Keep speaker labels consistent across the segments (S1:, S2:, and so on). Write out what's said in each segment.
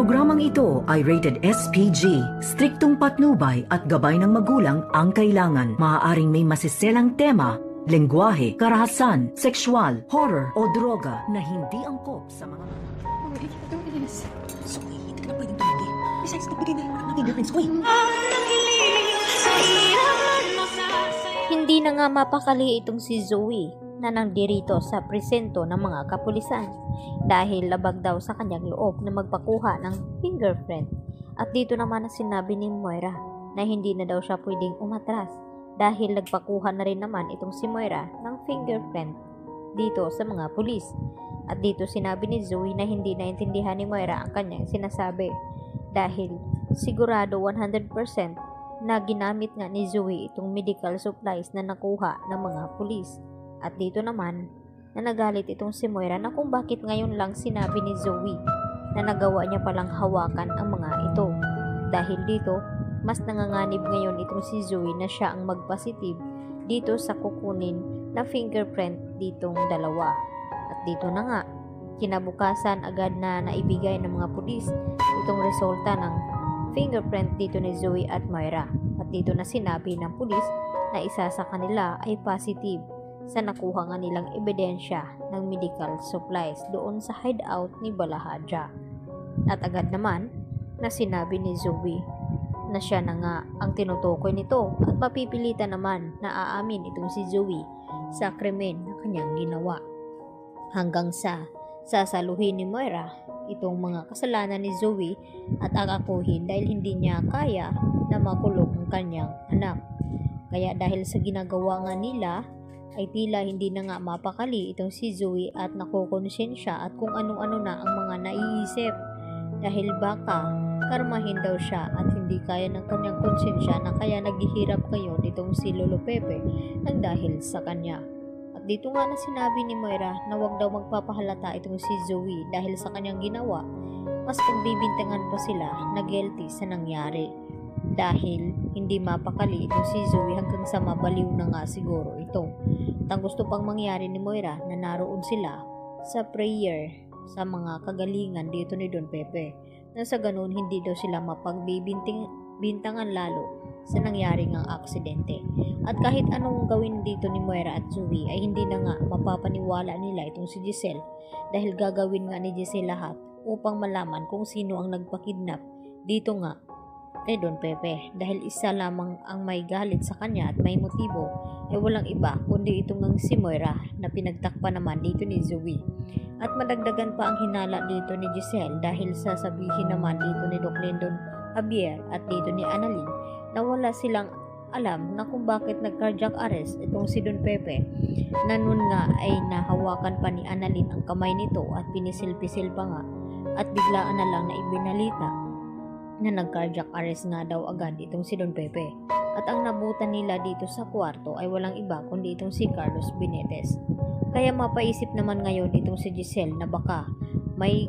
S1: programang ito ay rated SPG. Striktong patnubay at gabay ng magulang ang kailangan. Maaaring may masiselang tema, lengguwahe, karahasan, sexual, horror o droga na hindi angkop sa mga...
S2: Zoe, hindi ka na pwedeng tumindi. Besides, nagbigay na rin naman natin girlfriends ko eh.
S3: Hindi na nga mapakali itong si Zoe na nandirito sa presento ng mga kapulisan dahil labag daw sa kanyang loob na magpakuha ng fingerprint. At dito naman na sinabi ni Moira na hindi na daw siya pwedeng umatras dahil nagpakuha na rin naman itong si Moira ng fingerprint dito sa mga pulis. At dito sinabi ni Zoe na hindi naintindihan ni Moira ang kanyang sinasabi dahil sigurado 100% na ginamit nga ni Zoe itong medical supplies na nakuha ng mga pulis. At dito naman na nagalit itong si Moira na kung bakit ngayon lang sinabi ni Zoe na nagawa niya palang hawakan ang mga ito. Dahil dito, mas nanganganib ngayon itong si Zoe na siya ang magpositive dito sa kukunin na fingerprint ditong dalawa. At dito na nga, kinabukasan agad na naibigay ng mga pulis itong resulta ng fingerprint dito ni Zoe at Moira. At dito na sinabi ng pulis na isa sa kanila ay positive sa nakuha nga nilang ebidensya ng medical supplies doon sa hideout ni Balahadja. At agad naman na sinabi ni Zoe na siya na nga ang tinutukoy nito at mapipilitan naman na aamin itong si Zoe sa krimen na kanyang ginawa. Hanggang sa sasaluhin ni Moira itong mga kasalanan ni Zoe at akakuhin dahil hindi niya kaya na makulong ang kanyang anak. Kaya dahil sa ginagawa nga nila ay tila hindi na nga mapakali itong si Zoe at nakukonsensya at kung ano-ano na ang mga naiisip dahil baka karmahin daw siya at hindi kaya ng kanyang konsensya na kaya naghihirap ngayon itong si Lolo Pepe ang dahil sa kanya. At dito nga na sinabi ni Moira na wag daw magpapahalata itong si Zoe dahil sa kanyang ginawa, mas pagbibintangan pa sila na guilty sa nangyari. Dahil hindi mapakali itong si Zoe hanggang sa mabaliw na nga siguro ito. At ang gusto pang mangyari ni Moira na naroon sila sa prayer sa mga kagalingan dito ni Don Pepe. Na sa ganun hindi daw sila mapagbibintangan lalo sa nangyari ngang aksidente. At kahit anong gawin dito ni Moira at Zoe ay hindi na nga mapapaniwala nila itong si Giselle dahil gagawin nga ni Giselle lahat upang malaman kung sino ang nagpakidnap dito nga kay Don Pepe dahil isa lamang ang may galit sa kanya at may motibo ay walang iba kundi itong ang si Moira na pinagtakpan naman dito ni Zoe. At madagdagan pa ang hinala dito ni Giselle dahil sasabihin naman dito ni Doc Lindon Javier at dito ni Annalyn na wala silang alam na kung bakit nag-cardiac arrest itong si Don Pepe na nun nga ay nahawakan pa ni Annalyn ang kamay nito at pinisil-pisil pa nga at biglaan na lang na ibinalita na nag-cardiac arrest nga daw agad itong si Don Pepe. At ang nabutan nila dito sa kwarto ay walang iba kundi itong si Carlos Benitez. Kaya mapaisip naman ngayon itong si Giselle na baka may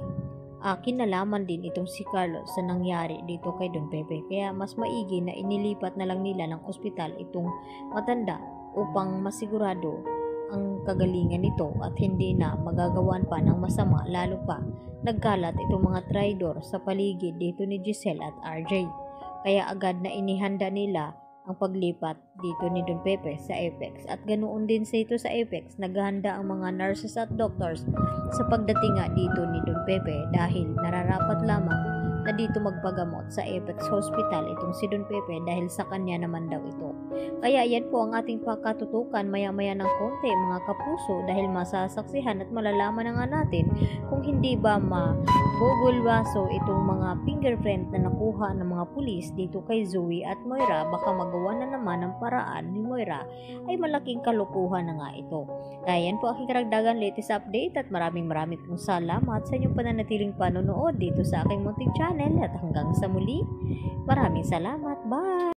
S3: kinalaman din itong si Carlos sa nangyari dito kay Don Pepe. Kaya mas maigi na inilipat na lang nila ng ospital itong matanda upang masigurado ang kagalingan nito at hindi na magagawan pa ng masama, lalo pa nagkalat itong mga traidor sa paligid dito ni Giselle at RJ. Kaya agad na inihanda nila ang paglipat dito ni Don Pepe sa Apex at ganoon din sa ito sa Apex naghahanda ang mga nurses at doctors sa pagdating nga dito ni Don Pepe dahil nararapat lamang na dito magpagamot sa Apex Hospital itong si Don Pepe dahil sa kanya naman daw ito. Kaya yan po ang ating pagkatutukan maya-maya ng konti mga kapuso dahil masasaksihan at malalaman na nga natin kung hindi ba mabubulwaso itong mga fingerprint na nakuha ng mga pulis dito kay Zoe at Moira. Baka magawa na naman ng paraan ni Moira ay malaking kalukuhan na nga ito. Kaya yan po aking karagdagan latest update at maraming pong salamat sa inyong pananatiling panonood dito sa aking munting channel at hanggang sa muli, maraming salamat. Bye!